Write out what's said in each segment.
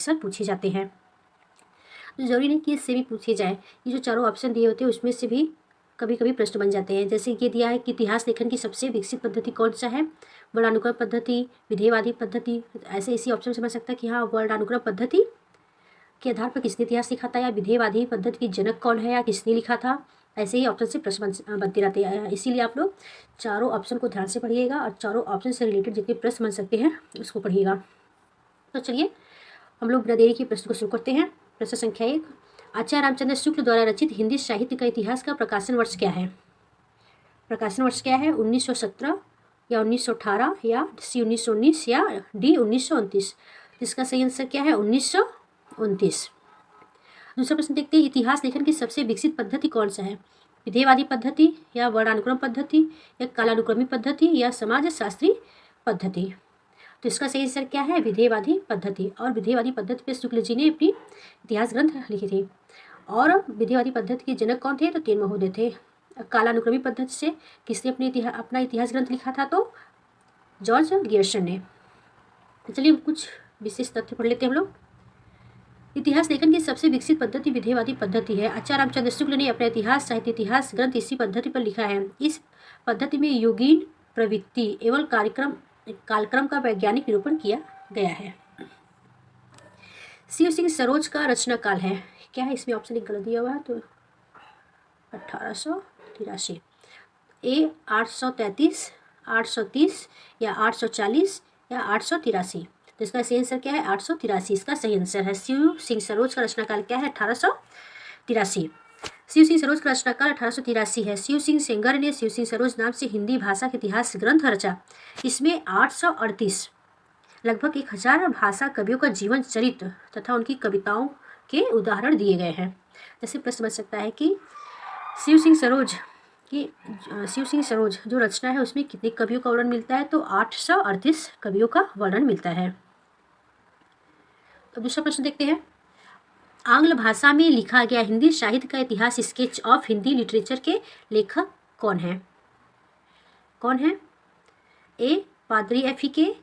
Question पूछे जाते हैं। तो जरूरी नहीं कि इससे भी पूछे जाए, ये जो चारों ऑप्शन दिए होते हैं उसमें से भी कभी कभी प्रश्न बन जाते हैं। जैसे ये दिया है कि इतिहास लेखन की सबसे विकसित पद्धति कौन सा है, वर्णानुक्रम पद्धति, विधेयवादी पद्धति। ऐसे इसी ऑप्शन से बन सकता है कि हाँ वर्णानुक्रम पद्धति के आधार पर किसने इतिहास लिखा था, या विधेयवादी पद्धति की जनक कौन है, या किसने लिखा था। ऐसे ही ऑप्शन से प्रश्न बनते रहते हैं। इसीलिए आप लोग चारों ऑप्शन को ध्यान से पढ़िएगा और चारों ऑप्शन से रिलेटेड जितने प्रश्न बन सकते हैं उसको पढ़िएगा। तो चलिए हम लोग बिना देरी के प्रश्न को शुरू करते हैं। प्रश्न संख्या 1, आचार्य रामचंद्र शुक्ल द्वारा रचित हिंदी साहित्य का इतिहास का प्रकाशन वर्ष क्या है। प्रकाशन वर्ष क्या है, 1917 या 1918 या सी 1919 या डी 1929। इसका सही आंसर क्या है, 1929। दूसरा प्रश्न देखते हैं, इतिहास लेखन की सबसे विकसित पद्धति कौन सा है, विधेयवादी पद्धति या वर्णानुक्रम पद्धति या कालानुक्रमी पद्धति या समाजशास्त्री पद्धति। तो इसका सही आंसर क्या है, विधेयवादी पद्धति। और विधेयवादी पद्धति पे शुक्ल जी ने अपनी इतिहास ग्रंथ लिखे थे। और विधेयवादी पद्धति के जनक कौन थे, तो तीन महोदय थे। कालानुक्रमी पद्धति से किसने अपना इतिहास ग्रंथ लिखा था, तो जॉर्ज गियर्सन ने। चलिए कुछ विशेष तथ्य पढ़ लेते हैं हम लोग। इतिहास लेखन की सबसे विकसित पद्धति विधेयवादी पद्धति है। आचार्य रामचंद्र शुक्ल ने अपना इतिहास साहित्य इतिहास ग्रंथ इसी पद्धति पर लिखा है। इस पद्धति में योगीन प्रवृत्ति एवं कालक्रम का वैज्ञानिक निरूपण किया गया है। शिव सिंह सरोज का रचना काल है क्या है, इसमें ऑप्शन एक गलत दिया हुआ है, तो 1883, ए 833, 830 या 840 या 883। तो इसका सही आंसर क्या है, 883 इसका सही आंसर है। शिव सिंह सरोज का रचना काल क्या है, 1883। शिव सिंह सरोज का रचना काल 1883 है। शिव सिंह सेंगर ने शिव सिंह सरोज नाम से हिंदी भाषा के इतिहास ग्रंथ रचा। इसमें 838 लगभग 1000 भाषा कवियों का जीवन चरित्र तथा उनकी कविताओं के उदाहरण दिए गए हैं। जैसे प्रश्न बन सकता है कि शिव सिंह सरोज जो रचना है उसमें कितने कवियों का वर्णन मिलता है, तो 838 कवियों का वर्णन मिलता है। तो दूसरा प्रश्न देखते हैं, आंग्ल भाषा में लिखा गया हिंदी साहित्य का इतिहास स्केच ऑफ हिंदी लिटरेचर के लेखक कौन है। ए पादरी एफिके,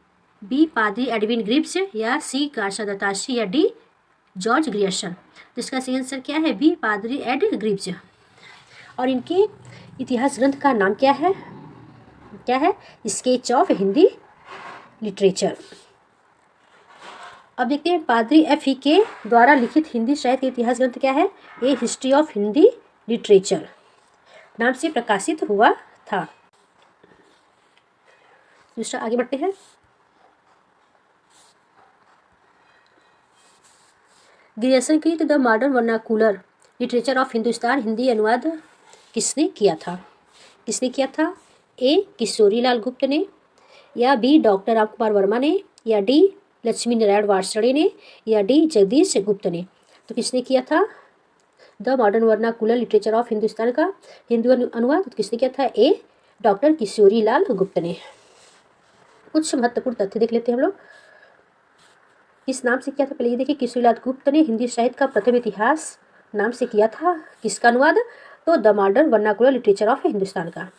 बी पादरी एडविन ग्रिप्स या सी गार्सा दत्ताशी या डी जॉर्ज ग्रियर्सन। तो इसका सही आंसर क्या है, बी पादरी एड ग्रिप्स। और इनके इतिहास ग्रंथ का नाम क्या है, स्केच ऑफ हिंदी लिटरेचर। अब देखते हैं पादरी एफिके द्वारा लिखित हिंदी साहित्य का इतिहास ग्रंथ क्या है, ए हिस्ट्री ऑफ हिंदी लिटरेचर नाम से प्रकाशित हुआ था। दूसरा आगे बढ़ते हैं। ग्रियर्सन की the modern vernacular literature of Hindustan Hindi अनुवाद किसने किया था, ए किशोरीलाल गुप्त ने, या बी डॉक्टर राम कुमार वर्मा ने, या डी लक्ष्मी नारायण वार्ष्णेय ने, या डी जगदीश गुप्त ने। तो किसने किया था the modern vernacular literature of Hindustan का हिंदी अनुवाद, तो किसने किया था, ए डॉक्टर किशोरीलाल गुप्त ने। कुछ महत्वपूर्ण तथ्य देख लेते हैं हम लोग। किस नाम से किया था, पहले ये देखिए, किशोरीलाल गुप्त ने हिंदी साहित्य का प्रथम इतिहास नाम से किया था। किसका अनुवाद, तो the modern vernacular literature of Hindustan का।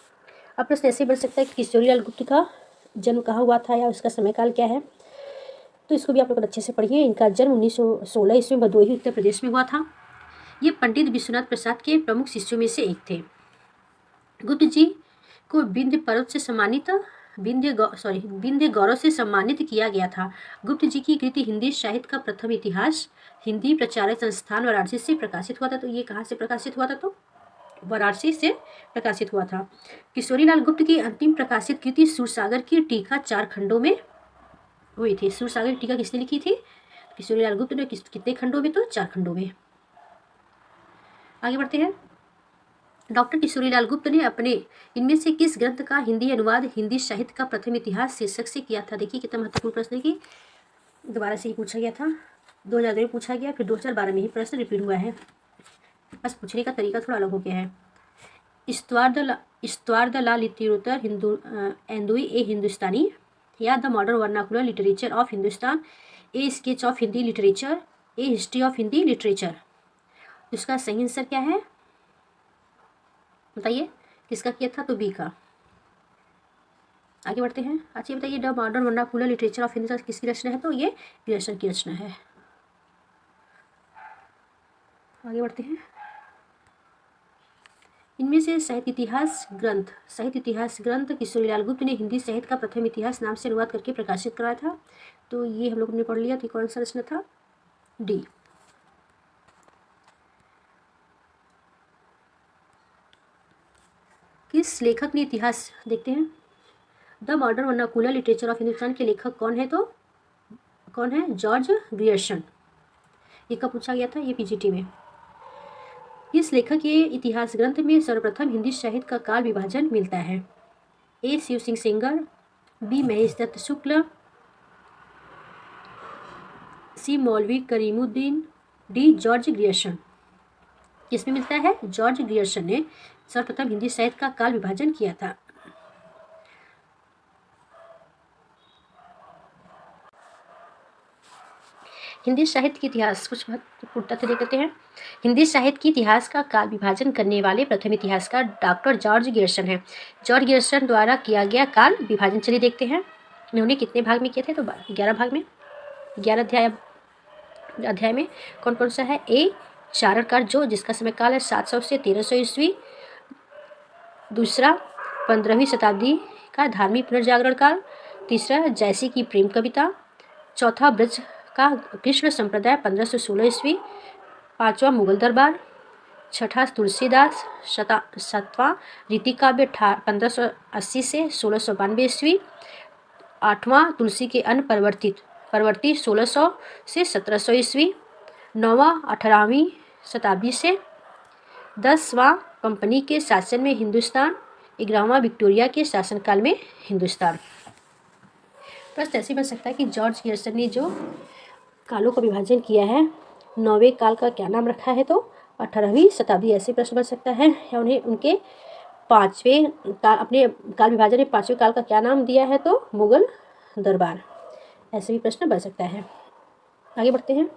अब प्रश्न ऐसे बन सकता है कि किशोरीलाल गुप्त का जन्म कहाँ हुआ था या उसका समय काल क्या है, तो इसको भी आप लोग अच्छे से पढ़िए। इनका जन्म 1916 ईस्वी में भदोही उत्तर प्रदेश में हुआ था। ये पंडित विश्वनाथ प्रसाद के प्रमुख शिष्यों में से एक थे। गुप्त जी को विंध्य गौरव से सम्मानित किया गया था। गुप्त जी की कृति हिंदी साहित्य का प्रथम इतिहास हिंदी प्रचारक संस्थान वाराणसी से प्रकाशित हुआ था। तो ये कहाँ से प्रकाशित हुआ था, तो वाराणसी से प्रकाशित हुआ था। किशोरीलाल गुप्त की अंतिम प्रकाशित कृति सूरसागर की टीका 4 खंडों में हुई थी। सूरसागर की टीका किसने लिखी थी, किशोरीलाल गुप्त ने। कितने खंडों में, तो 4 खंडों में। आगे बढ़ते हैं। डॉक्टर किशोरीलाल गुप्त ने अपने इनमें से किस ग्रंथ का हिंदी अनुवाद हिंदी साहित्य का प्रथम इतिहास शीर्षक से किया था। देखिए कितना महत्वपूर्ण प्रश्न है कि दोबारा से ही पूछा गया था, 2002 में पूछा गया, फिर 2012 में ही प्रश्न रिपीट हुआ है। बस पूछने का तरीका थोड़ा अलग हो गया है। इस्तवार द ला लिटरेचर एंदुई ए हिंदुस्तानी, या the modern vernacular literature of Hindustan, A sketch of Hindi literature, A history of Hindi literature. इसका सही आंसर क्या है बताइए, किसका किया था, तो बी का। आगे बढ़ते हैं। अच्छा ये बताइए the modern vernacular literature of Hindustan किसकी रचना है, तो ये ग्रियर्सन की रचना है। आगे बढ़ते हैं। इनमें से साहित्य इतिहास ग्रंथ किशोरीलाल गुप्त ने हिंदी साहित्य का प्रथम इतिहास नाम से अनुवाद करके प्रकाशित कराया था। तो ये हम लोग ने पढ़ लिया। तो कौन सा रचना था? डी। किस लेखक ने इतिहास, देखते हैं, the modern vernacular literature of Hindustan के लेखक कौन है? तो कौन है? George Grierson. ये कब पूछा गया था? ये पीजीटी में। इस लेखक के इतिहास ग्रंथ में सर्वप्रथम हिंदी साहित्य का काल विभाजन मिलता है। ए शिव सिंह सेंगर, बी महेश दत्त शुक्ल, सी मौलवी करीमुद्दीन, डी जॉर्ज ग्रियर्सन। किसमें मिलता है? जॉर्ज ग्रियर्सन ने सर्वप्रथम हिंदी साहित्य का काल विभाजन किया था। हिंदी साहित्य के इतिहास, कुछ महत्वपूर्ण तथ्य देख लेते हैं। हिंदी साहित्य के इतिहास का काल विभाजन करने वाले प्रथम इतिहासकार डॉक्टर जॉर्ज ग्रियर्सन है। जॉर्ज ग्रियर्सन द्वारा किया गया काल विभाजन, चलिए देखते हैं। इन्होंने कितने भाग में किए थे? तो 11 भाग में, 11 अध्याय में। कौन कौन सा है? ए चारणकाल, जो जिसका समय काल है 700 से 1300 ईस्वी। दूसरा 15वीं शताब्दी का धार्मिक पुनर्जागरण काल। तीसरा जैसी की प्रेम कविता। चौथा ब्रज का कृष्ण संप्रदाय 1516 ईस्वी। पांचवा मुगल दरबार। छठा तुलसीदास। सातवां रीति काव्य 1580 से 1692 ईस्वी। आठवां तुलसी के अन्न परवर्ती 1600 से 1700 ईस्वी। नौवां 18वीं शताब्दी से। 10वां कंपनी के शासन में हिंदुस्तान। 11वां विक्टोरिया के शासनकाल में हिंदुस्तान। प्रश्न ऐसे बन सकता है कि जॉर्ज ग्रियर्सन ने जो कालों का विभाजन किया है, 9वें काल का क्या नाम रखा है? तो 18वीं शताब्दी। ऐसे प्रश्न बन सकता है। या उन्हें उनके 5वें काल, अपने काल विभाजन में 5वें काल का क्या नाम दिया है? तो मुगल दरबार। ऐसे भी प्रश्न बन सकता है। आगे बढ़ते हैं।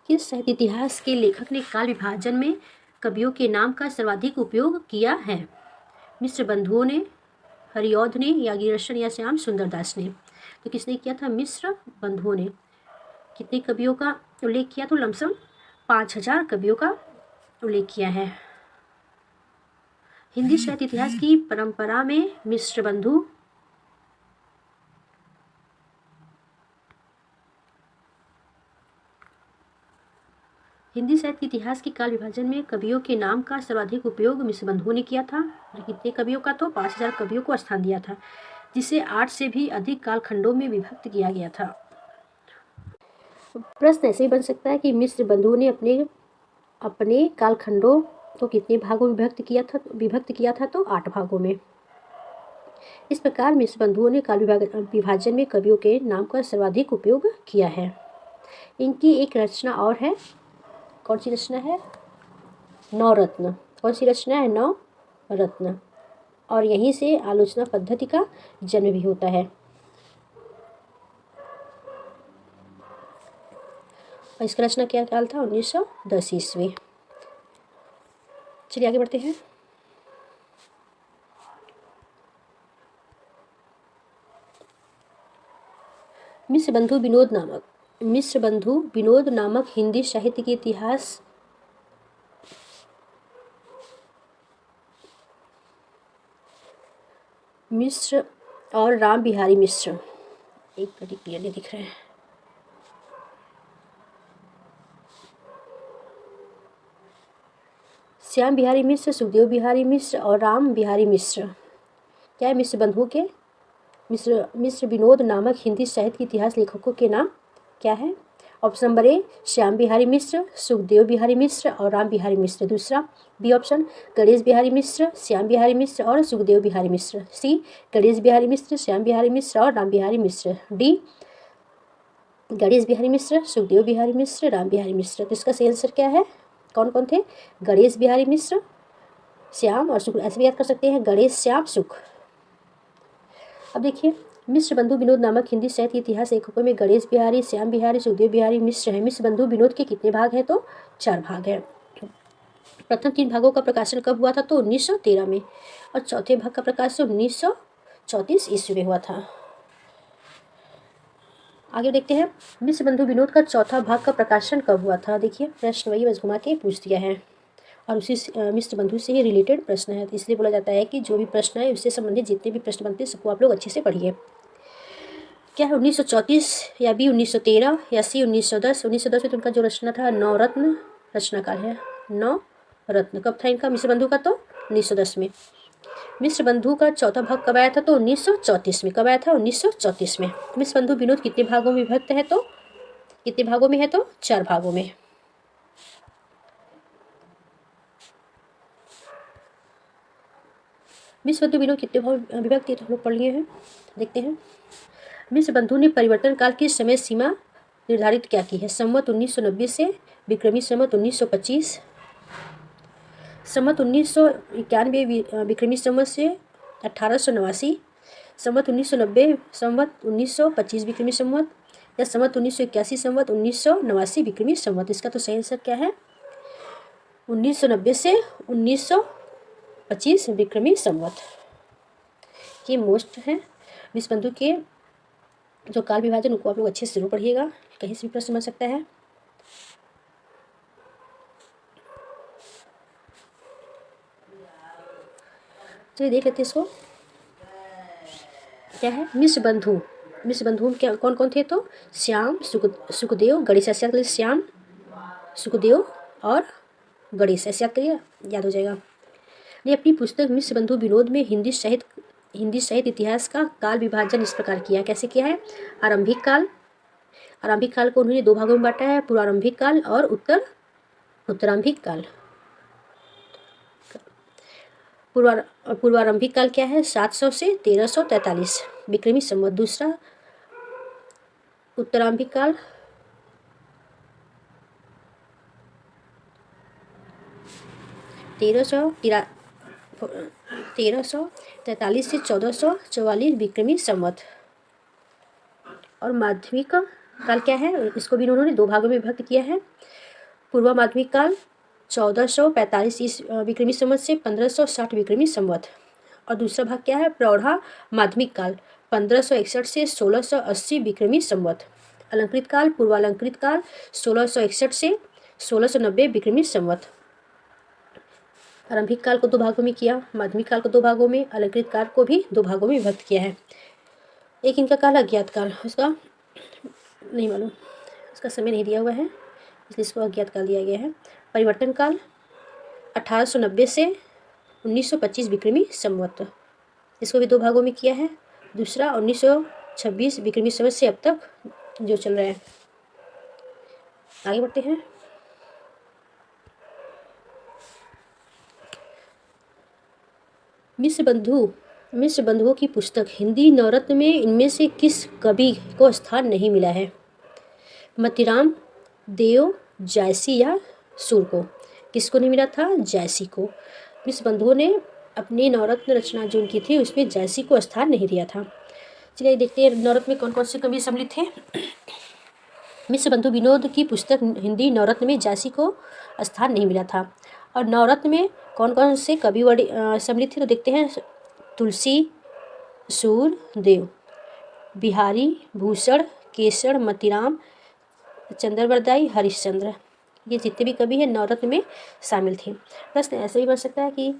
किस साहित्य इतिहास के लेखक ने काल विभाजन में कवियों के नाम का सर्वाधिक उपयोग किया है? मिश्र बंधुओं ने, हरिऔध ने, या ग्रियर्सन या श्याम सुंदर दास ने? तो किसने किया था? मिश्र बंधुओं ने। कितने कवियों का उल्लेख किया? तो लमसम 5000 कवियों का उल्लेख किया है। हिंदी साहित्य इतिहास की परंपरा में मिश्र बंधु हिंदी साहित्य के इतिहास के काल विभाजन में कवियों के नाम का सर्वाधिक उपयोग मिश्र बंधुओं ने किया था। कितने कवियों का? तो 5000 कवियों को स्थान दिया था, जिसे 8 से भी अधिक कालखंडों में विभक्त किया गया था। प्रश्न ऐसे ही बन सकता है कि मिश्र बंधुओं ने अपने कालखंडों को कितने भागों में विभक्त किया था? तो 8 भागों में। इस प्रकार मिश्र बंधुओं ने काल विभाजन में कवियों के नाम का सर्वाधिक उपयोग किया है। इनकी एक रचना और है। कौन सी रचना है? नवरत्न। कौन सी रचना है? नवरत्न। और यहीं से आलोचना पद्धति का जन्म भी होता है। और इसका रचना क्या काल था? 1910 ईस्वी। चलिए आगे बढ़ते हैं। मिश्र बंधु विनोद नामक हिंदी साहित्य के इतिहास मिश्र और राम बिहारी मिश्र, एक मिनट क्लियरली दिख रहे हैं। श्याम बिहारी मिश्र, सुखदेव बिहारी मिश्र और राम बिहारी मिश्र क्या है? मिश्र बंधुओं के मिश्र विनोद नामक हिंदी साहित्य के इतिहास लेखकों के नाम क्या है? Option number A Shyam Bihari Mishra, Sukhdev Bihari Mishra और राम बिहारी मिश्र। दूसरा बी ऑप्शन गणेश बिहारी मिश्र, श्याम बिहारी मिश्र और सुखदेव बिहारी मिश्र। सी गणेश बिहारी मिश्र, श्याम बिहारी मिश्र और राम बिहारी मिश्र। डी गणेश बिहारी मिश्र, सुखदेव बिहारी मिश्र, राम बिहारी मिश्र। तो इसका सही आंसर क्या है? कौन कौन थे? गणेश बिहारी मिश्र, श्याम और सुख। ऐसे भी याद कर सकते हैं, गणेश, श्याम, सुख। अब देखिए, मिश्र बंधु विनोद नामक हिंदी साहित्य इतिहास लेखकों में गणेश बिहारी, श्याम बिहारी, सुखदेव बिहारी मिश्र है। मिश्र बंधु विनोद के कितने भाग हैं? तो 4 भाग हैं। प्रथम 3 भागों का प्रकाशन कब हुआ था? तो 1913 में। और चौथे भाग का प्रकाशन 1934 ईस्वी में हुआ था। आगे देखते हैं, मिश्र बंधु विनोद का चौथा भाग का प्रकाशन कब हुआ था। देखिए प्रश्न वही बस घुमा के पूछ दिया है और उसी मिश्र बंधु से ही रिलेटेड प्रश्न है, तो इसलिए बोला जाता है कि जो भी प्रश्न है उससे संबंधित जितने भी प्रश्न बनते हैं सबको आप लोग अच्छे से पढ़िए। क्या है 1934 या बी 1913 या सी 1910। 1910 में तो उनका जो रचना था नवरत्न रचनाकार है, नवरत्न। कब था इनका मिश्र बंधु का, तो 1910 में। मिश्र बंधु का चौथा भाग कब आया था, तो 1934 में। कब आया था, 1934 में। मिश्र बंधु विनोद कितने भागों में विभक्त है, तो कितने भागों में है, तो 4 भागों में। मिश्र बंधु विनोद कितने भाग विभक्त है तो हम लोग पढ़ लिए हैं, देखते हैं। मिश्र बंधु ने परिवर्तन काल की समय सीमा निर्धारित क्या की है। संवत 1990 से विक्रमी संवत 1925, संवत 1991 विक्रमी संवत से 1889, संवत 1990 संवत 1925 विक्रमी संवत, या संवत 1981 संवत 1989 विक्रमी संवत। इसका तो सही आंसर क्या है, 1990 से 1925 विक्रमी संवत। ये मोस्ट है मिश्र बंधु के जो काल विभाजन, उनको आप लोग अच्छे से जरूर पढ़िएगा, कहीं से भी प्रश्न बन सकता है। चलिए देख लेते हैं इसको, क्या है मिश्र बंधु। मिश्र बंधु में क्या कौन कौन थे, तो श्याम, सुखदेव, गणेश। ऐसे याद करिए, श्याम, सुखदेव और गणेश, ऐसे याद करिए, याद हो जाएगा। ने अपनी पुस्तक मिश्र बंधु विनोद में हिंदी साहित्य इतिहास का काल विभाजन इस प्रकार किया। कैसे किया है, आरंभिक काल। आरंभिक काल को उन्होंने 2 भागों में बांटा है, पूर्वारंभिक काल और उत्तरारंभिक काल। पूर्वारंभिक काल क्या है, 700 से 1343 विक्रमी संवत। दूसरा उत्तरारंभिक काल 1343 से 1444 विक्रमी संवत। और माध्यमिक काल क्या है, इसको भी उन्होंने 2 भागों में विभक्त किया है। पूर्व माध्यमिक काल 1445 विक्रमी संवत से 1560 विक्रमी संवत। और दूसरा भाग क्या है, प्रौढ़ा माध्यमिक काल 1561 से 1680 विक्रमी संवत। अलंकृत काल, पूर्वालंकृत काल 1661 से 1690 विक्रमी संवत। आरंभिक काल को 2 भागों में किया, माध्यमिक काल को 2 भागों में, अलंकृत काल को भी 2 भागों में विभक्त किया है। एक इनका काल अज्ञात काल, उसका नहीं मालूम, उसका समय नहीं दिया हुआ है, इसलिए इसको अज्ञात काल दिया गया है। परिवर्तन काल 1890 से 1925 विक्रमी संवत, इसको भी 2 भागों में किया है। दूसरा 1926 विक्रमी संवत से अब तक जो चल रहा है। आगे बढ़ते हैं। मिश्र बंधुओं की पुस्तक हिंदी नवरत्न में इनमें से किस कवि को स्थान नहीं मिला है। मतीराम, देव, जायसी या सूर को। किसको नहीं मिला था, जायसी को। मिश्र बंधुओं ने अपनी नवरत्न रचना जो उनकी थी उसमें जायसी को स्थान नहीं दिया था। चलिए देखते हैं नवरत्न में कौन कौन से कवि सम्मिलित थे। मिश्र बंधु विनोद की पुस्तक हिंदी नवरत्न में जायसी को स्थान नहीं मिला था। और नवरत्न में कौन कौन से कवि सम्मिलित थे, तो देखते हैं तुलसी, सूर, देव, बिहारी भूषण, केसर, मतीराम, चंद्रवरदाई, हरिश्चंद्र। ये जितने भी कवि हैं नवरत्न में शामिल थे। प्रश्न ऐसे भी बन सकता है कि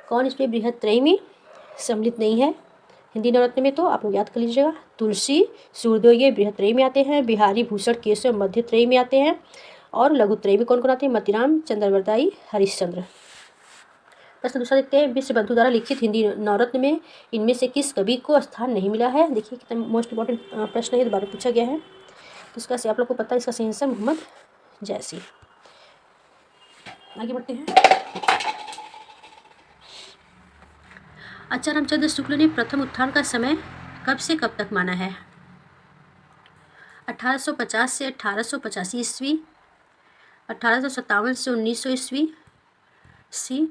कौन इसमें बृहत्त्रयी में सम्मिलित नहीं है हिंदी नवरत्न में, तो आप लोग याद कर लीजिएगा। तुलसी, सूरदेव ये बृहत्त्रयी में आते हैं, बिहारी भूषण केशव मध्यत्रयी में आते हैं, और लघुत्रयी में कौन कौन आते हैं, मतीराम, चंद्रवरदाई, हरिश्चंद्र। प्रश्न दूसरा देखते हैं, मिश्र बंधु द्वारा लिखित हिंदी नवरत्न में इनमें से किस कवि को स्थान नहीं मिला है। देखिए कितना मोस्ट इंपॉर्टेंट प्रश्न है, दोबारा पूछा गया है, तो इसका से आप लोग को पता है, इसका सही आंसर मोहम्मद जैसी। आगे बढ़ते हैं। आचार्य रामचंद्र शुक्ल ने प्रथम उत्थान का समय कब से कब तक माना है। 1850 से 1885 ईस्वी, 1857 से 1900 ईस्वी, सी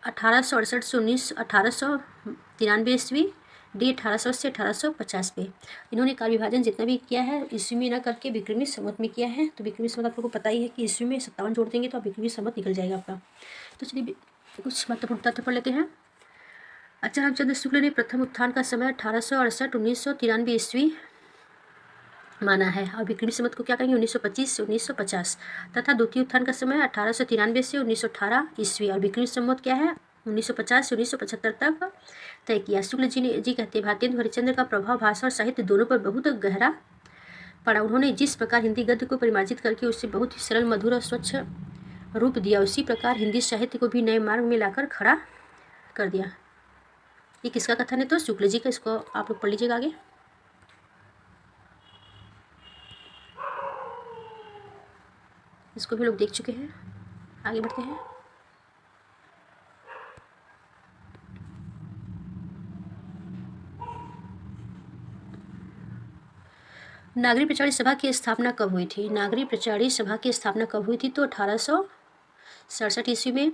1868 से 1893 ईस्वी, डी 1800 से 1850 पे। इन्होंने काल विभाजन जितना भी किया है ईस्वी में ना करके विक्रमी संवत में किया है। तो विक्रमी संवत आप लोगों को पता ही है कि ईस्वी में 57 जोड़ देंगे तो आप विक्रमी संवत निकल जाएगा आपका। तो चलिए कुछ महत्वपूर्ण तथ्य पढ़ लेते हैं। आचार्य रामचंद्र शुक्ल ने प्रथम उत्थान का समय 1868 1993 ईस्वी माना है। और विक्रमी संवत को क्या कहेंगे 1925 से 1950 तथा द्वितीय उत्थान का समय 1893 से 1918 ईस्वी। और विक्रमी संवत क्या है 1950 से 1975 तक तय किया। शुक्ल जी कहते हैं भारतेंदु हरिश्चंद्र का प्रभाव भाषा और साहित्य दोनों पर बहुत गहरा पड़ा। उन्होंने जिस प्रकार हिंदी गद्य को परिमार्जित करके उससे बहुत ही सरल, मधुर और स्वच्छ रूप दिया, उसी प्रकार हिंदी साहित्य को भी नए मार्ग में लाकर खड़ा कर दिया। ये किसका कथन है तो शुक्ल जी का। इसको आप लोग पढ़ लीजिएगा आगे। इसको भी लोग देख चुके हैं। आगे बढ़ते हैं। नागरिक प्रचारी सभा की स्थापना कब हुई थी? नागरिक प्रचारी सभा की स्थापना कब हुई थी तो 1867 ईस्वी में,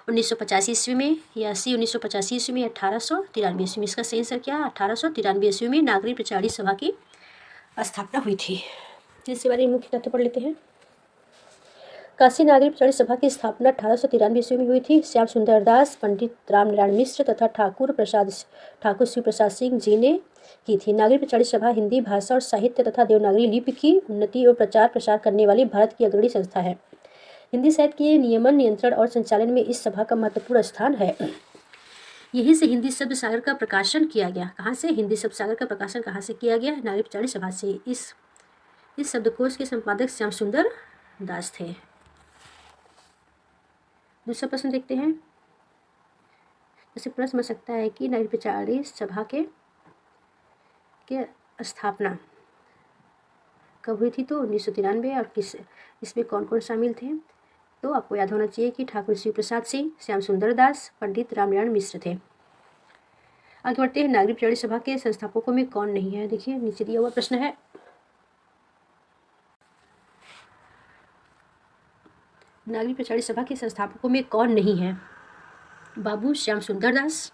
1985 ईस्वी में, या 1985 ईस्वी में, 1893 ईस्वी में। इसका सही आंसर क्या है 1893 ईस्वी में नागरिक प्रचारी सभा की स्थापना हुई थी। इसके बारे में मुख्य तथ्य पढ़ लेते हैं। काशी नागरिक प्रचारी सभा की स्थापना 1893 ईस्वी में हुई थी। श्याम सुंदर दास, पंडित रामनारायण मिश्र तथा ठाकुर शिव प्रसाद सिंह जी ने की थी। नागरिक प्रचारी सभा हिंदी भाषा और साहित्य तथा देवनागरी लिपि की उन्नति और प्रचार प्रसार करने वाली भारत की अग्रणी संस्था है। हिंदी साहित्य के नियमन, नियंत्रण और संचालन में इस सभा का महत्वपूर्ण स्थान है। यहीं से हिंदी शब्द सागर का प्रकाशन किया गया। कहाँ से? हिंदी शब्द सागर का प्रकाशन कहाँ से किया गया? नागरिक प्रचारी सभा से। इस शब्दकोश के संपादक श्याम सुंदर दास थे। दूसरा प्रश्न देखते हैं। जैसे प्रश्न बन सकता है कि नागरिक प्रचारी सभा के स्थापना कब हुई थी तो 1993। और इसमें कौन कौन शामिल थे तो आपको याद होना चाहिए कि ठाकुर शिव प्रसाद सिंह, श्याम सुंदर दास, पंडित रामनारायण मिश्र थे। आगे बढ़ते हैं। नागरिक प्रचारी सभा के संस्थापकों में कौन नहीं है? देखिए नीचे दिया हुआ प्रश्न है। नागरिक प्रचारी सभा के संस्थापकों में कौन नहीं है? बाबू श्याम सुंदर दास,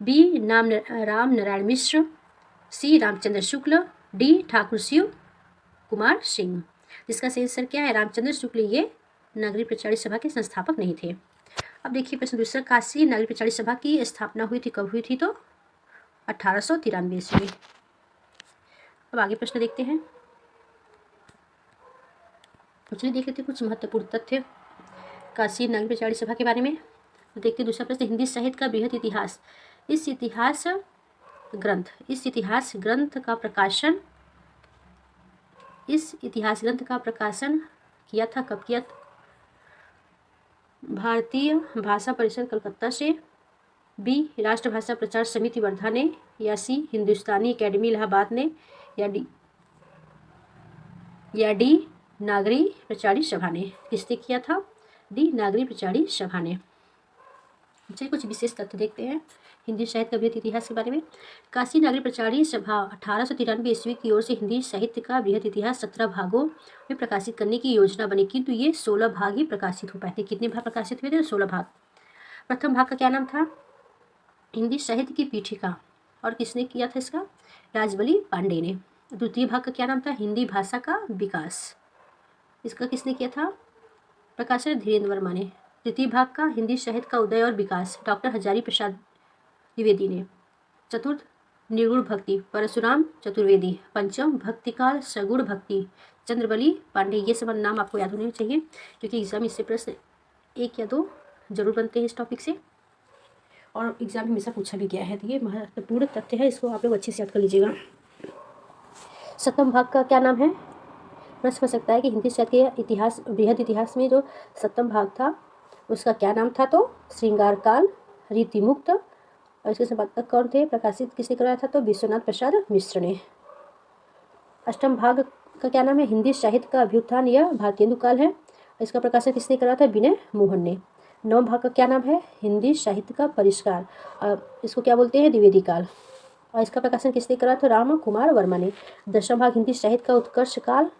बी राम नारायण मिश्र, सी रामचंद्र शुक्ल, डी ठाकुर शिव कुमार सिंह। जिसका सही आंसर क्या है रामचंद्र शुक्ल ये नागरिक प्रचारी सभा के संस्थापक नहीं थे। अब देखिए प्रश्न दूसरा। काशी नागरिक प्रचारी सभा की स्थापना हुई थी कब हुई थी तो 1893 ईस्वी। अब आगे प्रश्न देखते हैं। चलिए देख लेते हैं कुछ महत्वपूर्ण तथ्य काशी नागरिक प्रचारी सभा के बारे में। तो देखते हैं दूसरा प्रश्न। हिंदी साहित्य का बृहद इतिहास। इस इतिहास ग्रंथ का प्रकाशन किया था कब किया? भारतीय भाषा परिषद कलकत्ता से, बी राष्ट्रभाषा प्रचार समिति वर्धा ने, या सी हिंदुस्तानी अकेडमी इलाहाबाद ने, या डी नागरिक प्रचारी सभा ने। किसने किया था? डी नागरिक प्रचारी सभा ने। चलिए कुछ विशेष तथ्य देखते हैं हिंदी साहित्य का बृहद इतिहास के बारे में। काशी नागरिक प्रचारी सभा 1893 ईस्वी की ओर से हिंदी साहित्य का बृहद इतिहास 17 भागों में प्रकाशित करने की योजना बनी, किंतु ये 16 भाग ही प्रकाशित हो पाए थे। कितने भाग प्रकाशित हुए थे? 16 भाग। प्रथम भाग का क्या नाम था? हिंदी साहित्य की पीठिका। और किसने किया था इसका? राजबली पांडे ने। द्वितीय भाग का क्या नाम था? हिंदी भाषा का विकास। इसका किसने किया था? प्रकाशन धीरेन्द्र वर्मा ने। तृतीय भाग का हिंदी साहित्य का उदय और विकास डॉक्टर हजारी प्रसाद द्विवेदी ने। चतुर्थ निर्गुण भक्ति परशुराम चतुर्वेदी। पंचम भक्तिकाल सगुण भक्ति चंद्रबली पांडे। ये सब नाम आपको याद होने चाहिए क्योंकि एग्जाम इससे प्रश्न 1 या 2 जरूर बनते हैं इस टॉपिक से और एग्जाम हमेशा पूछा भी गया है। तो ये महत्वपूर्ण तथ्य है, इसको आप लोग अच्छे से याद कर लीजिएगा। सप्तम भाग का क्या नाम है? प्रश्न हो सकता है कि हिंदी साहित्य के इतिहास बृहद इतिहास में जो सप्तम भाग था उसका क्या नाम था तो श्रृंगार काल रीतिमुक्त। और इसके संपादक कौन थे? प्रकाशित किसने कराया था तो विश्वनाथ प्रसाद मिश्र ने। अष्टम भाग का क्या नाम है? हिंदी साहित्य का अभ्युत्थान या भारतेंदु काल है। इसका प्रकाशन किसने कराया था? विनय मोहन ने। नवम भाग का क्या नाम है? हिंदी साहित्य का परिष्कार, इसको क्या बोलते हैं? द्विवेदी काल। और इसका प्रकाशन किसने कराया था? राम कुमार वर्मा ने। 10वां भाग हिंदी साहित्य का उत्कर्ष काल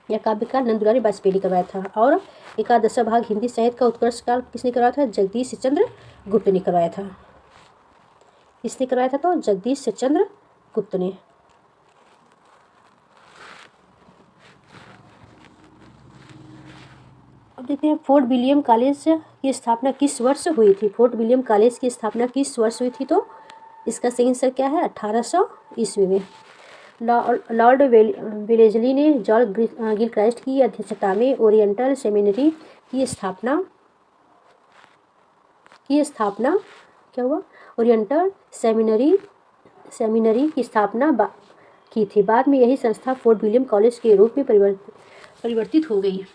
या काव्यकाल नंदुलारी वाजपेयी ने करवाया था। और 11वां भाग हिंदी साहित्य का उत्कर्ष काल किसने करवाया था? जगदीश चंद्र गुप्त ने करवाया था। किसने करवाया था तो जगदीश चंद्र गुप्त ने। अब देखते हैं फोर्ट विलियम कॉलेज की स्थापना किस वर्ष हुई थी? फोर्ट विलियम कॉलेज की स्थापना किस वर्ष हुई थी तो इसका सही आंसर क्या है? 1800 ईस्वी में। लॉर्ड वेलेजली ने जॉन गिलक्राइस्ट की अध्यक्षता में ओरिएंटल सेमिनरी की स्थापना क्या हुआ? ओरिएंटल सेमिनरी की स्थापना की थी। बाद में यही संस्था फोर्ट विलियम कॉलेज के रूप में परिवर्तित हो गई।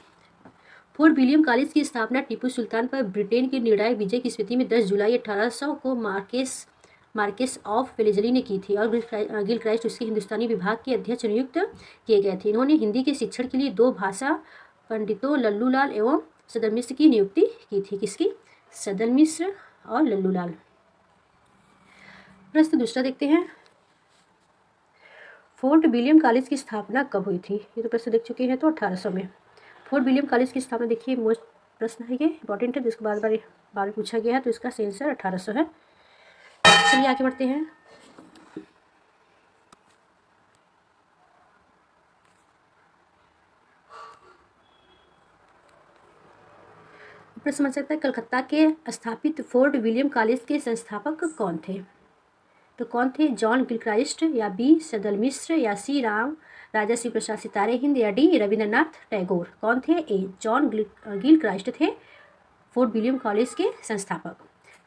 फोर्ट विलियम कॉलेज की स्थापना टीपू सुल्तान पर ब्रिटेन की निर्णायक विजय की स्मृति में 10 जुलाई 1800 को मार्केस ऑफ वेलेजली ने की थी और गिलक्राइस्ट उसके हिंदुस्तानी विभाग के अध्यक्ष नियुक्त किए गए थे। इन्होंने हिंदी के शिक्षण के लिए 2 भाषा पंडितों लल्लूलाल एवं सदर मिश्र की नियुक्ति की थी। किसकी? सदर मिश्र और लल्लूलाल। प्रश्न दूसरा देखते हैं, फोर्ट विलियम कॉलेज की स्थापना कब हुई थी? ये तो प्रश्न देख चुके हैं। तो 1800 में। फोर्ट विलियम कॉलेज की स्थापना, देखिए मोस्ट प्रश्न है, ये इंपॉर्टेंट है, जिसको बार बार पूछा गया है, तो इसका सही आंसर 1800 है। चलिए आगे बढ़ते हैं। प्रश्न समझ सकता है, कलकत्ता के स्थापित फोर्ट विलियम कॉलेज के संस्थापक कौन थे? तो कौन थे? जॉन गिलक्राइस्ट या बी सदल मिश्र या सी राजा शिव प्रसाद सितारे हिंद या डी रविंद्रनाथ टैगोर? कौन थे? ए जॉन गिलक्राइस्ट थे फोर्ट विलियम कॉलेज के संस्थापक।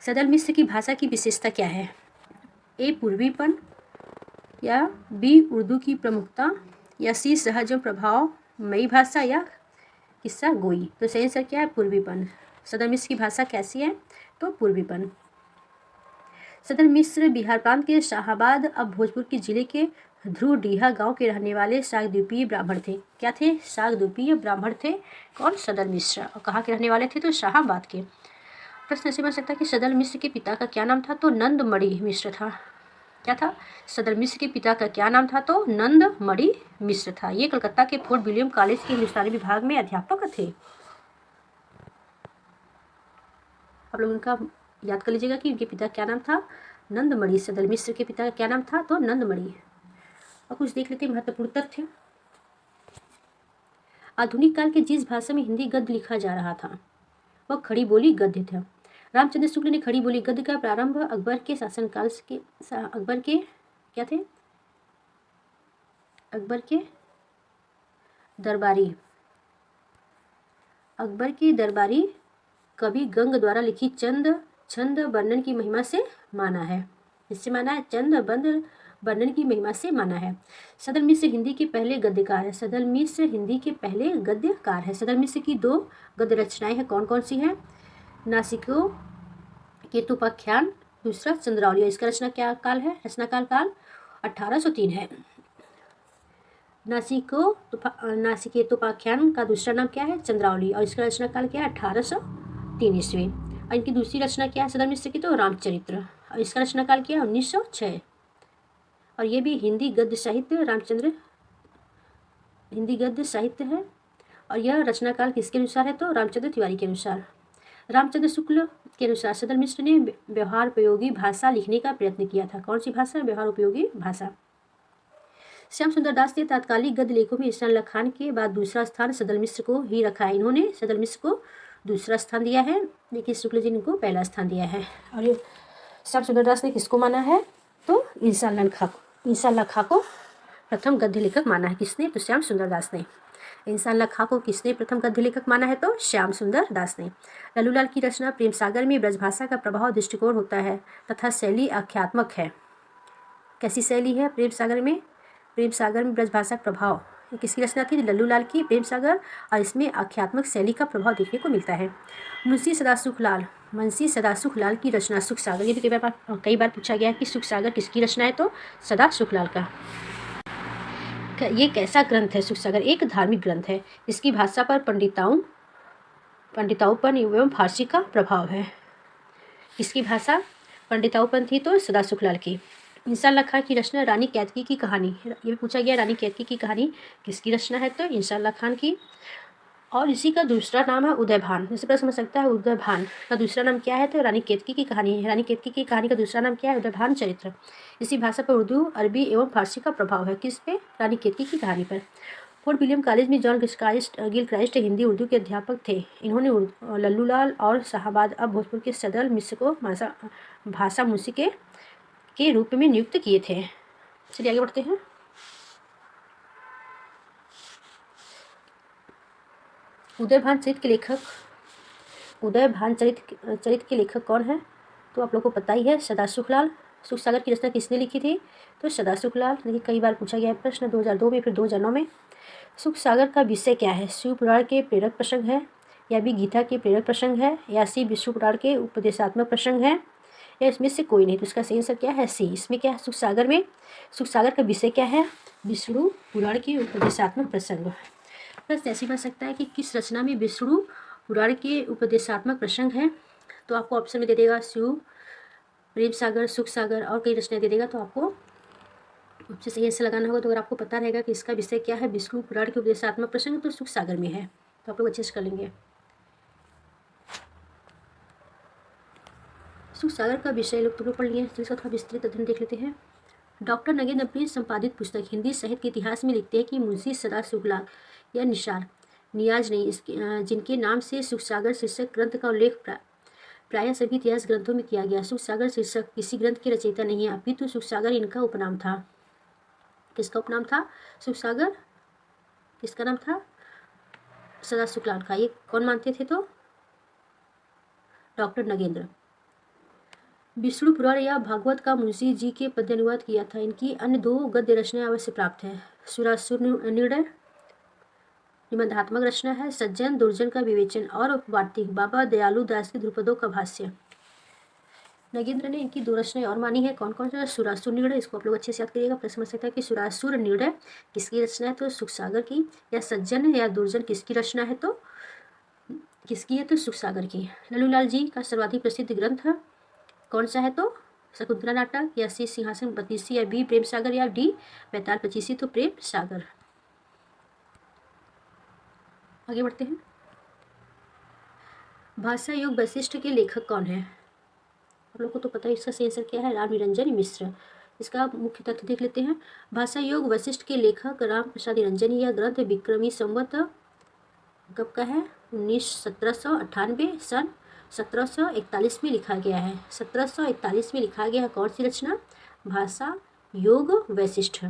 सदल मिश्र की भाषा की विशेषता क्या है? ए पूर्वीपन या बी उर्दू की प्रमुखता या सी सहज प्रभाव मई भाषा या किस्सा गोई? तो सही आंसर क्या है? पूर्वीपन। सदर मिश्र की भाषा कैसी है? तो पूर्वीपन। सदर मिश्र बिहार प्रांत के शाहाबाद अब भोजपुर के जिले के ध्रुवडीहा गांव के रहने वाले शाकद्वीपीय ब्राह्मण थे। क्या थे? शाकद्वीपीय ब्राह्मण थे। कौन? सदर मिश्र। और कहाँ के रहने वाले थे? तो शाहाबाद के। प्रश्न ऐसे बन सकता है कि सदर मिश्र के पिता का क्या नाम था? तो नंदमणि मिश्र था। क्या था? सदर मिश्र के पिता का क्या नाम था? तो नंदमणि मिश्र था। ये कलकत्ता के फोर्ट विलियम कॉलेज के हिंदुस्तानी विभाग में अध्यापक थे। आप लोग उनका याद कर लीजिएगा कि उनके पिता क्या नाम था? नंदमणि। सदर मिश्र के पिता का क्या नाम था? तो नंदमणि। और कुछ देख लेते हैं महत्वपूर्ण तथ्य। आधुनिक काल के जिस भाषा में हिंदी गद्य लिखा जा रहा था वह खड़ी बोली गद्य था। रामचंद्र शुक्ल ने खड़ी बोली गद्य का प्रारंभ अकबर के शासनकाल के अकबर के क्या थे? अकबर के दरबारी कवि गंग द्वारा लिखी छंद वर्णन की महिमा से माना है। इससे माना है छंद वर्णन की महिमा से माना है। सदर मिश्र हिंदी के पहले गद्यकार है। सदर मिश्र हिंदी के पहले गद्यकार है। सदर मिश्र की 2 गद्य रचनाएं हैं। कौन कौन सी हैं? नासिको केतुपाख्यान, दूसरा चंद्रावली। इसका रचना क्या काल है? रचनाकाल 1803 है। नासिकेतोपाख्यान का दूसरा नाम क्या है? चंद्रावली। और इसका रचना काल क्या है? 1803 ईस्वी। और इनकी दूसरी रचना क्या है सदर मिश्र की? तो रामचरित्र। और इसका रचना काल क्या है? 1906। और ये भी हिंदी गद्य साहित्य हिंदी गद्य साहित्य है। और यह रचना काल किसके अनुसार है? तो रामचंद्र तिवारी के अनुसार। रामचंद्र शुक्ल के अनुसार सदर मिश्र ने व्यवहार उपयोगी भाषा लिखने का प्रयत्न किया था। कौन सी भाषा? व्यवहार उपयोगी भाषा। श्याम सुंदर दास ने तात्कालिक गद्य लेखों में ईशान खान के बाद दूसरा स्थान सदर मिश्र को ही रखा है। इन्होंने सदर मिश्र को दूसरा स्थान दिया है, लेकिन शुक्ल जी ने इनको पहला स्थान दिया है। और ये श्याम सुंदर दास ने किसको माना है? तो ईशान खां को प्रथम गद्य लेखक माना है। किसने? तो श्याम सुंदर दास ने। ईशान खां को किसने प्रथम गद्य लेखक माना है? तो श्याम सुंदर दास ने। लल्लूलाल की रचना प्रेम सागर में ब्रजभाषा का प्रभाव दृष्टिकोण होता है तथा शैली आख्यात्मक है। कैसी शैली है प्रेम सागर में? प्रेम सागर में ब्रजभाषा का प्रभाव किसकी रचना थी? लल्लूलाल की प्रेम सागर। और इसमें आख्यात्मक शैली का प्रभाव देखने को मिलता है। मुंशी सदासुख लाल की रचना सुख सागर। ये भी कई बार पूछा गया है कि सुख सागर किसकी रचना है? तो सदासुख लाल का। ये कैसा ग्रंथ है सुख सागर? एक धार्मिक ग्रंथ है। इसकी भाषा पर पंडिताऊपन एवं फारसी का प्रभाव है। किसकी भाषा पंडिताऊपन थी? तो सदासुख लाल की। ईशान खां की रचना रानी कैतकी की कहानी। ये भी पूछा गया रानी कैतकी की कहानी किसकी रचना है? तो ईशान खां की। और इसी का दूसरा नाम है उदयभान। जैसे प्रश्न समझ सकता है उदयभान का दूसरा नाम क्या है? तो रानी केतकी की कहानी है। रानी केतकी की कहानी का दूसरा नाम क्या है? उदयभान चरित्र। इसी भाषा पर उर्दू, अरबी एवं फारसी का प्रभाव है। किस पे? रानी केतकी की कहानी पर। फोर्ट विलियम कॉलेज में जॉन गिलक्राइस्ट हिंदी उर्दू के अध्यापक थे। इन्होंने लल्लूलाल और शाहाबाद अब भोजपुर के सदर मिश्र को भाषा मुंशी के रूप में नियुक्त किए थे। चलिए आगे बढ़ते हैं। उदयभान चरित के लेखक चरित के लेखक कौन है? तो आप लोगों को पता ही है, सदाशिवलाल। सुखसागर की रचना किसने लिखी थी? तो सदाशिवलाल। देखिए कई बार पूछा गया है प्रश्न, 2002 में, फिर 2009 में। सुखसागर का विषय क्या है? शिव पुराण के प्रेरक प्रसंग है, या भी गीता के प्रेरक प्रसंग है, या सी विष्णु पुराण के उपदेशात्मक प्रसंग है, या इसमें से कोई नहीं। तो इसका सही आंसर क्या है? सी। इसमें क्या है? सुखसागर का विषय क्या है? विष्णु पुराण के उपदेशात्मक प्रसंग। बस ऐसे बन सकता है कि किस रचना में विष्णु पुराण के उपदेशात्मक प्रसंग है। तो आपको ऑप्शन में दे देगा शिव, प्रेम सागर, सुख सागर और कई रचनाएं दे देगा। तो आपको ऑप्शन सही ऐसे लगाना होगा। तो अगर आपको पता रहेगा कि इसका विषय क्या है, विष्णु पुराण के उपदेशात्मक प्रसंग, तो सुख सागर में है। तो आप लोग अच्छे से कर लेंगे। सुख सागर का विषय लोग तुम लोग पढ़ लिए, जिसका थोड़ा विस्तृत अध्ययन देख लेते हैं। डॉक्टर नगेंद्र अपनी संपादित पुस्तक हिंदी साहित्य के इतिहास में लिखते हैं कि मुंशी सदाशिवलाल या निसार नियाज ने जिनके नाम से सुखसागर शीर्षक ग्रंथ का उल्लेख प्रायः सभी इतिहास ग्रंथों में किया गया। सुखसागर शीर्षक किसी ग्रंथ के रचयिता नहीं है, अपितु सुखसागर इनका उपनाम था। किसका उपनाम था? सुखसागर किसका नाम था? सदाशिवलाल का। ये कौन मानते थे? तो डॉक्टर नगेंद्र। विष्णु पुराण या भागवत का मुंशी जी के पद्य अनुवाद किया था। इनकी अन्य 2 गद्य रचनाएं अवश्य प्राप्त है। सुरासुर निर्णय निबंधात्मक रचना है, सज्जन दुर्जन का विवेचन, और वार्तिक बाबा दयालु दास के ध्रुपदों का भाष्य। नगेंद्र ने इनकी 2 रचनाएं और मानी है। कौन कौन सा? सुरासुर निर्णय, इसको आप लोग अच्छे से याद करिएगा। प्रश्न बन सकता है कि सुरासुर निर्णय किसकी रचना है? तो सुखसागर की। या सज्जन या दुर्जन किसकी रचना है? तो किसकी है? तो सुखसागर की। लल्लूलाल जी का सर्वाधिक प्रसिद्ध ग्रंथ कौन सा है? तो शकुंतला नाटक, या सी सिंहासन बत्तीसी, या बी प्रेम सागर, या डी बेताल पचीसी। तो प्रेम सागर। आगे बढ़ते हैं। भाषा योग वशिष्ठ के लेखक कौन है? आप लोग को तो पता है इसका सही आंसर क्या है? राम निरंजन मिश्र। इसका मुख्य तथ्य देख लेते हैं। भाषा योग वशिष्ठ के लेखक राम प्रसाद निरंजन। यह ग्रंथ विक्रमी संवत कब का है? 1798 सन 1741 में लिखा गया है। 1741 में लिखा गया। कौन सी रचना? भाषा योग वशिष्ठ।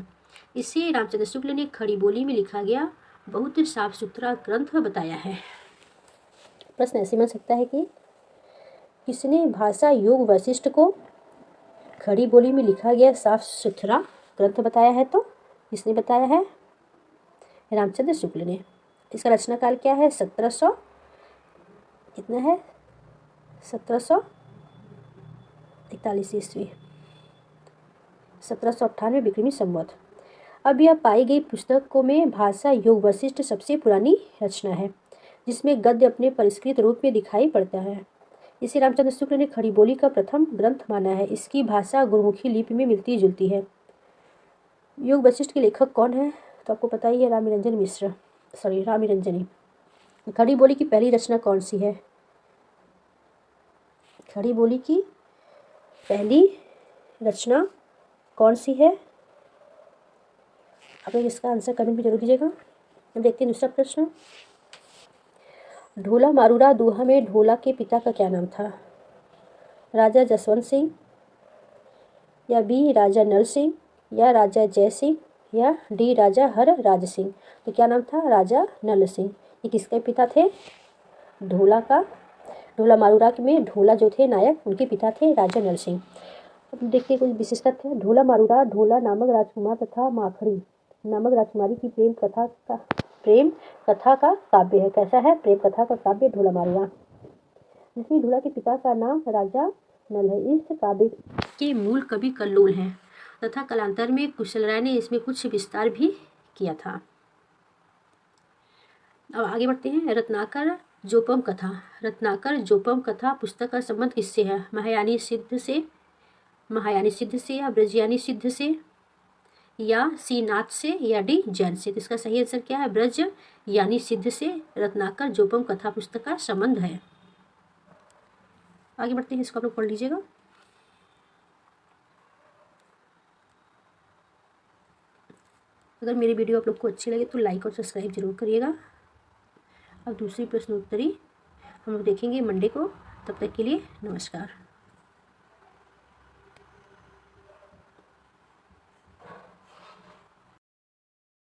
इसे रामचंद्र शुक्ल ने खड़ी बोली में लिखा गया बहुत साफ सुथरा ग्रंथ बताया है। प्रश्न ऐसे बन सकता है कि किसने भाषा योग वशिष्ठ को खड़ी बोली में लिखा गया साफ सुथरा ग्रंथ बताया है? तो किसने बताया है? रामचंद्र शुक्ल ने। इसका रचना काल क्या है? 1700 कितना है? 1741 ईस्वी, 1798 विक्रमी संवत। अब यह पाई गई पुस्तकों में भाषा योग वशिष्ठ सबसे पुरानी रचना है, जिसमें गद्य अपने परिष्कृत रूप में दिखाई पड़ता है। इसे रामचंद्र शुक्ल ने खड़ी बोली का प्रथम ग्रंथ माना है। इसकी भाषा गुरुमुखी लिपि में मिलती जुलती है। योग वशिष्ठ के लेखक कौन है? तो आपको पता ही है, राम निरंजनी। खड़ी बोली की पहली रचना कौन सी है? खड़ी बोली की पहली रचना कौन सी है? आप लोग इसका आंसर कमेंट में जरूर दीजिएगा। हम देखते हैं दूसरा प्रश्न। ढोला मारूरा दोहा में ढोला के पिता का क्या नाम था? राजा जसवंत सिंह, या बी राजा नल सिंह, या राजा जय सिंह, या डी राजा हर राज सिंह। तो क्या नाम था? राजा नल सिंह। ये किसके पिता थे? ढोला का। ढोला मारूरा में ढोला जो थे नायक, उनके पिता थे राजा नल सिंह। अब देखते हैं कुछ विशेषता थे। ढोला मारूरा ढोला नामक राजकुमार तथा माखड़ी नामक राजकुमारी की प्रेम कथा का काव्य है। कैसा है? प्रेम कथा का काव्य ढोला मारूरा, जिसमें ढोला के पिता का नाम राजा नल है। इस काव्य के मूल कवि कल्लोल हैं तथा कालांतर में कुशल राय ने इसमें कुछ विस्तार भी किया था। अब आगे बढ़ते हैं। रत्नाकर जोपम कथा पुस्तक का संबंध किससे है? महायानी सिद्ध से, या ब्रजयानी सिद्ध से, या सीनाथ से, या डी जैन से। तो इसका सही आंसर क्या है? ब्रज यानी सिद्ध से रत्नाकर जोपम कथा पुस्तक का संबंध है। आगे बढ़ते हैं, इसको आप लोग पढ़ लीजिएगा। अगर मेरी वीडियो आप लोग को अच्छी लगे तो लाइक और सब्सक्राइब जरूर करिएगा। अब दूसरी प्रश्नोत्तरी हम लोग देखेंगे मंडे को। तब तक के लिए नमस्कार।